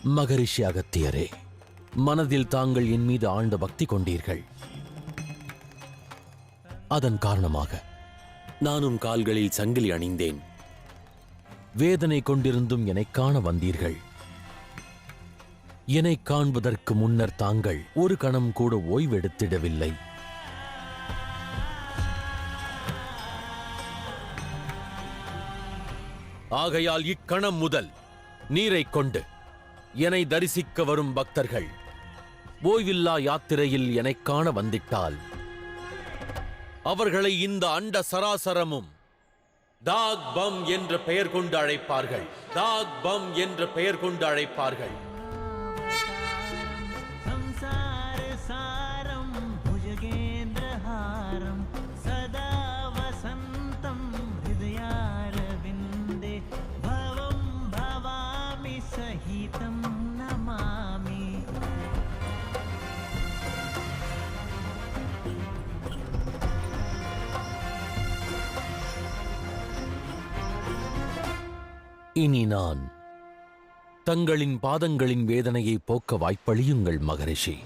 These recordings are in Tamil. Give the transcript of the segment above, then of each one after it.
மகரிஷி அகத்தியரே, மனதில் தாங்கள் என் மீது ஆழ்ந்த பக்தி கொண்டீர்கள். அதன் காரணமாக நானும் கால்களில் சங்கிலி அணிந்தேன். வேதனை கொண்டிருந்தும் என்னைக் காண வந்தீர்கள். என்னைக் காண்பதற்கு முன்னர் தாங்கள் ஒரு கணம் கூட ஓய்வெடுத்திடவில்லை. ஆகையால் இக்கணம் முதல் நீரைக் கொண்டு என்னை தரிசிக்க வரும் பக்தர்கள் ஓய்வில்லா யாத்திரையில் என்னைக் காண வந்திட்டால் அவர்களை இந்த அண்ட சராசரமும் தாக் பம் என்ற பெயர் கொண்டு அழைப்பார்கள். தாக் பம் என்ற பெயர் கொண்டு அழைப்பார்கள். இனி நான் தங்களின் பாதங்களின் வேதனையை போக்க வாய்ப்பளியுங்கள் மகரிஷி.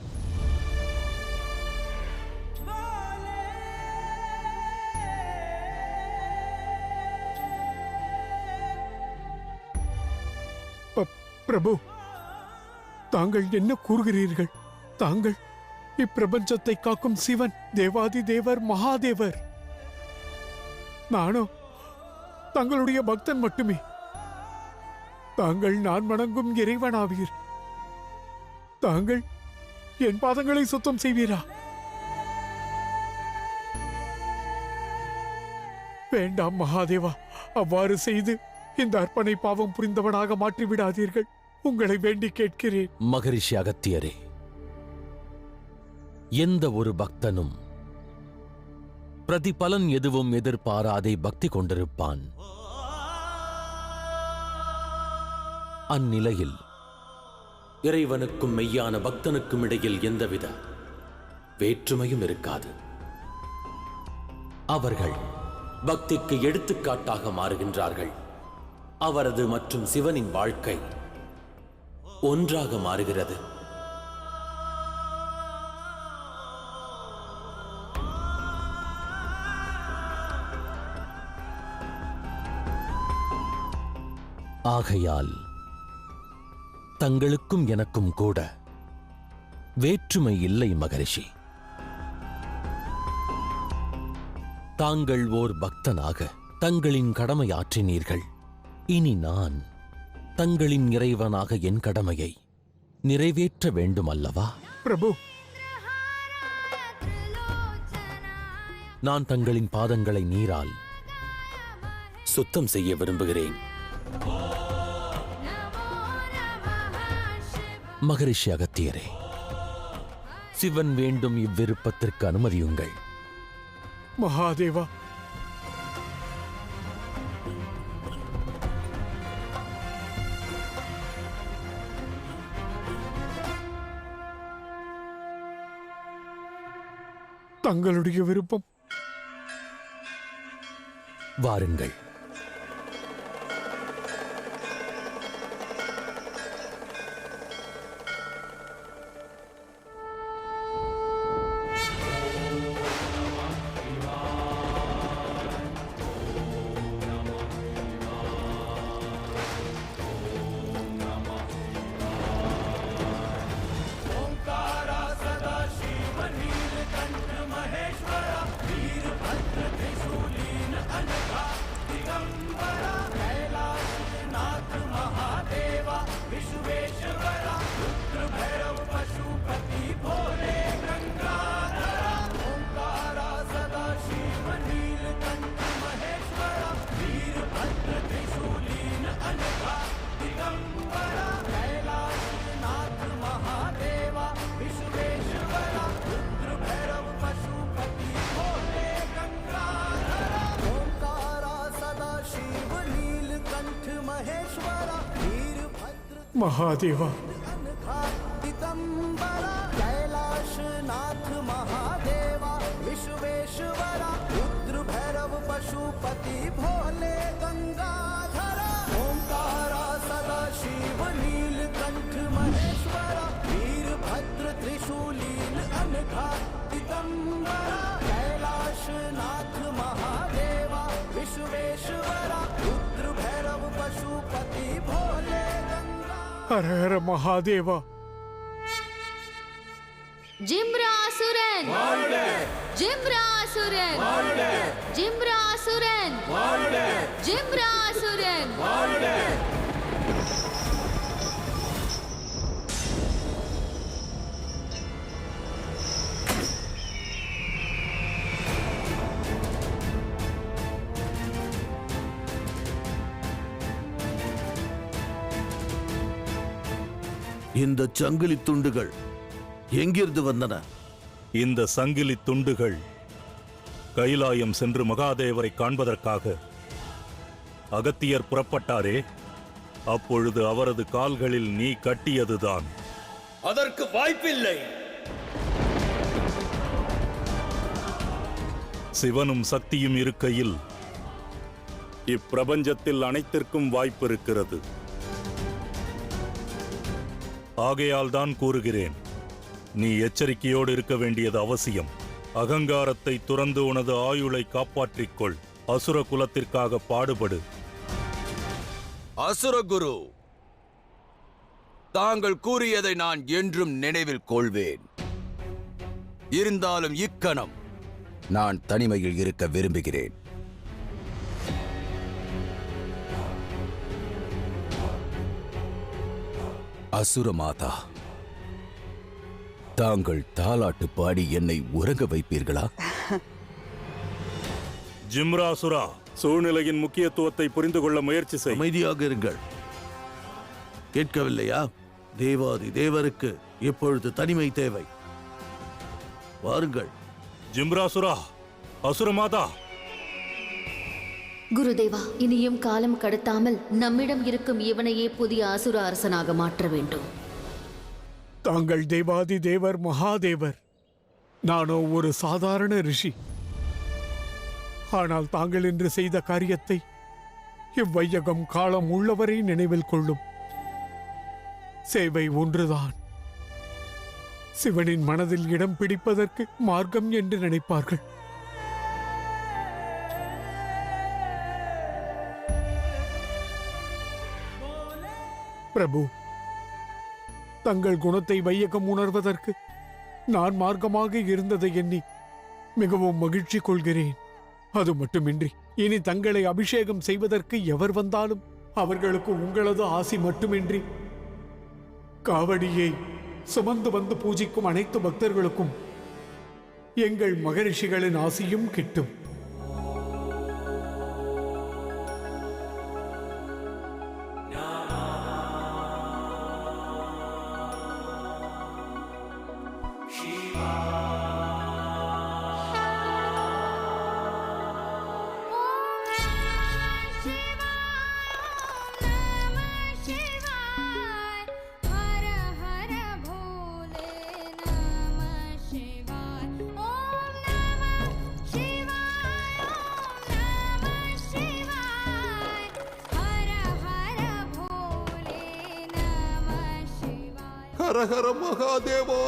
பிரபு, தாங்கள் என்ன கூறுகிறீர்கள்? தாங்கள் இப்பிரபஞ்சத்தை காக்கும் சிவன், தேவாதி தேவர், மகாதேவர். நானோ தங்களுடைய பக்தன் மட்டுமே. தாங்கள் நான் வணங்கும் இறைவனாவீர். தாங்கள் என் பாதங்களை சுத்தம் செய்வீரா? வேண்டாம் மகாதேவா, அவ்வாறு செய்து இந்த அர்ப்பணை பாவம் புரிந்தவனாக மாற்றிவிடாதீர்கள். உங்களை வேண்டி கேட்கிறேன். மகரிஷி அகத்தியரே, எந்த ஒரு பக்தனும் பிரதிபலன் எதுவும் எதிர்பாராதே பக்தி கொண்டிருப்பான். அந்நிலையில் இறைவனுக்கும் மெய்யான பக்தனுக்கும் இடையில் எந்தவித வேற்றுமையும் இருக்காது. அவர்கள் பக்திக்கு எடுத்துக்காட்டாக மாறுகின்றார்கள். அவரது மற்றும் சிவனின் வாழ்க்கை ஒன்றாக மாறுகிறது. ஆகையால் தங்களுக்கும் எனக்கும் கூட வேற்றுமை இல்லை மகரிஷி. தாங்கள் ஓர் பக்தனாக தங்களின் கடமை ஆற்றினீர்கள். இனி நான் தங்களின் இறைவனாக என் கடமையை நிறைவேற்ற வேண்டும் அல்லவா? பிரபு, நான் தங்களின் பாதங்களை நீரால் சுத்தம் செய்ய விரும்புகிறேன். மகரிஷி அகத்தியரே, சிவன் வேண்டும் இவ்விருப்பத்திற்கு அனுமதியுங்கள். மகாதேவா, தங்களுடைய விருப்பம். வாருங்கள். மகாதேவா, कैलाशनाथ महादेवा विश्वेश्वरा रुद्र भैरव पशुपति भोले गंगाधरा ओंकारा सदा शिव नीलकंठ मेघा दिगंबरा कैलाशनाथ महादेवा विश्वेश्वरा रुद्र भैरव पशुपति भोले गंगा ஹர ஹர மகாதேவா. ஜிம்ராசுரன் ஜிம்ராசுரன் ஜிம்ராசுரன் ஜிம்ராசுரன் இந்த சங்கிலி துண்டுகள் எங்கிருந்து வந்தன? இந்த சங்கிலி துண்டுகள் கைலாயம் சென்று மகாதேவரை காண்பதற்காக அகத்தியர் புறப்பட்டாரே, அப்பொழுது அவரது கால்களில் நீ கட்டியதுதான். அதற்கு வாய்ப்பில்லை. சிவனும் சக்தியும் இருக்கையில் இப்பிரபஞ்சத்தில் அனைத்திற்கும் வாய்ப்பு இருக்கிறது. ஆகையால் தான் கூறுகிறேன், நீ எச்சரிக்கையோடு இருக்க வேண்டியது அவசியம். அகங்காரத்தை துறந்து உனது ஆயுளை காப்பாற்றிக்கொள். அசுர குலத்திற்காக பாடுபடு. அசுரகுரு, தாங்கள் கூறியதை நான் என்றும் நினைவில் கொள்வேன். இருந்தாலும் இக்கணம் நான் தனிமையில் இருக்க விரும்புகிறேன். அசுர மாதா, தாங்கள் தாலாட்டு பாடி என்னை உறங்க வைப்பீர்களா? ஜிம்ராசுரா, சூழ்நிலையின் முக்கியத்துவத்தை புரிந்து கொள்ள முயற்சி செய். அமைதியாக இருங்கள். கேட்கவில்லையா? தேவாதி தேவருக்கு இப்பொழுது தனிமை தேவை. வாருங்கள். ஜிம்ராசுரா, அசுரமாதா, குருதேவா, இனியும் காலம் கடத்தாமல் நம்மிடம் இருக்கும் இவனையே புதிய அசுர அரசனாக மாற்ற வேண்டும். தாங்கள் தேவாதி தேவர் மகாதேவர். நானோ ஒரு சாதாரண ரிஷி. ஆனால் தாங்கள் இன்று செய்த காரியத்தை இவ்வையகம் காலம் உள்ளவரை நினைவில் கொள்ளும். சேவை ஒன்றுதான். சிவனின் மனதில் இடம் பிடிப்பதற்கு மார்க்கம் என்று நினைப்பார்கள். பிரபு, தங்கள் குணத்தை வையகம் உணர்வதற்கு நான் மார்க்கமாக இருந்ததை எண்ணி மிகவும் மகிழ்ச்சி கொள்கிறேன். அது மட்டுமின்றி இனி தங்களை அபிஷேகம் செய்வதற்கு எவர் வந்தாலும் அவர்களுக்கு உங்களது ஆசி மட்டுமின்றி காவடியை சுமந்து வந்து பூஜிக்கும் அனைத்து பக்தர்களுக்கும் எங்கள் மகரிஷிகளின் ஆசியும் கிட்டும். ஹர ஹர மகாதேவா.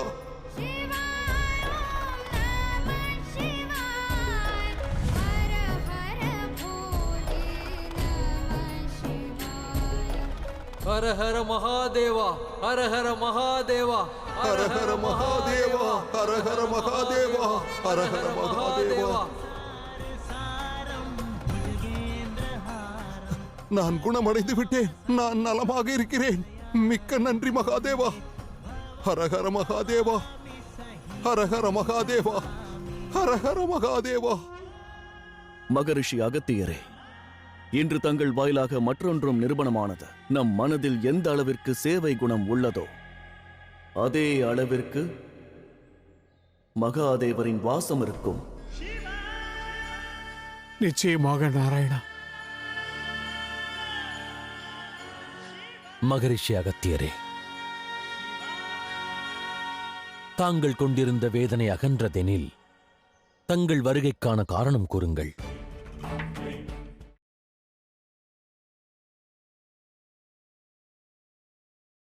ஹர ஹர மகாதேவா, ஹர ஹர மகாதேவா, ஹர ஹர மகாதேவா, ஹர ஹர மகாதேவா, ஹர ஹர மகாதேவா. நான் குணமடைந்து விட்டேன். நான் நலமாக இருக்கிறேன். மிக்க நன்றி மகாதேவா. ஹர ஹர மகாதேவா, ஹர ஹர மகாதேவா, ஹர ஹர மகாதேவா. மகரிஷி அகத்தியரே, இன்று தங்கள் வாயிலாக மற்றொன்றும் நிரூபணமானது. நம் மனதில் எந்த அளவிற்கு சேவை குணம் உள்ளதோ அதே அளவிற்கு மகாதேவரின் வாசம் இருக்கும். நிச்சயமாக நாராயணா. மகரிஷி அகத்தியரே, தாங்கள் கொண்டிருந்த வேதனை அகன்றதெனில் தங்கள் வருகைக்கான காரணம் கூறுங்கள்.